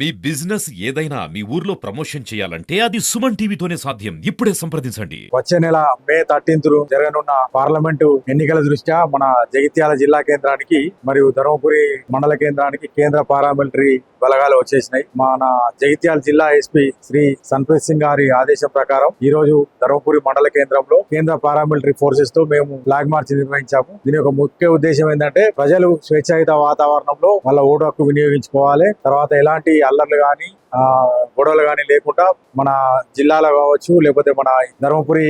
మీ business ఏదైనా మీ ఊర్లో promotion చేయాలంటే అది సుమన్ టీవీతోనే సాధ్యం. ఇప్పుడే సంప్రదించండి. వచ్చే నెల మే 13 జరగనున్న పార్లమెంటు ఎన్నికల దృష్ట్యా మన జగిత్యాల జిల్లా కేంద్రానికి మరియు ధర్మపురి మండల కేంద్రానికి కేంద్ర పారామిలిటరీ బలగాలు వచ్చేసినాయి. మన జగిత్యాల జిల్లా ఎస్పీ శ్రీ సన్ప్రీత్ సింగ్ గారి ఆదేశం ప్రకారం ఈ రోజు ధర్మపురి మండల కేంద్రంలో కేంద్ర పారామిలిటరీ ఫోర్సెస్ తో మేము ఫ్లాగ్ మార్చ్ నిర్వహించాము. దీని యొక్క ముఖ్య ఉద్దేశం ఏంటంటే ప్రజలు స్వేచ్ఛాయుత వాతావరణంలో వాళ్ళ ఓటు హక్కు వినియోగించుకోవాలి. తర్వాత ఎలాంటి అల్లర్లు గాని గొడవలు గానీ లేకుండా మన జిల్లాలో కావచ్చు, లేకపోతే మన ధర్మపురి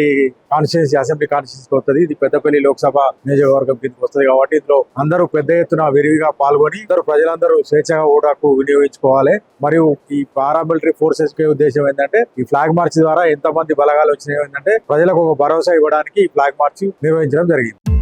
కాన్స్టిట్యున్సీ అసెంబ్లీ కాన్స్టిట్యున్సీ వస్తుంది. ఇది పెద్దపల్లి లోక్సభ నియోజకవర్గం కిందకి వస్తుంది కాబట్టి ఇందులో అందరూ పెద్ద ఎత్తున విరివిగా పాల్గొని ప్రజలందరూ స్వేచ్ఛగా ఓటు హక్కు వినియోగించుకోవాలి. మరియు ఈ పారామిలిటరీ ఫోర్సెస్ కి ఉద్దేశం ఏంటంటే ఈ ఫ్లాగ్ మార్చ్ ద్వారా ఎంతమంది బలగాలు వచ్చినాయి ఏంటంటే ప్రజలకు ఒక భరోసా ఇవ్వడానికి ఈ ఫ్లాగ్ మార్చ్ నిర్వహించడం జరిగింది.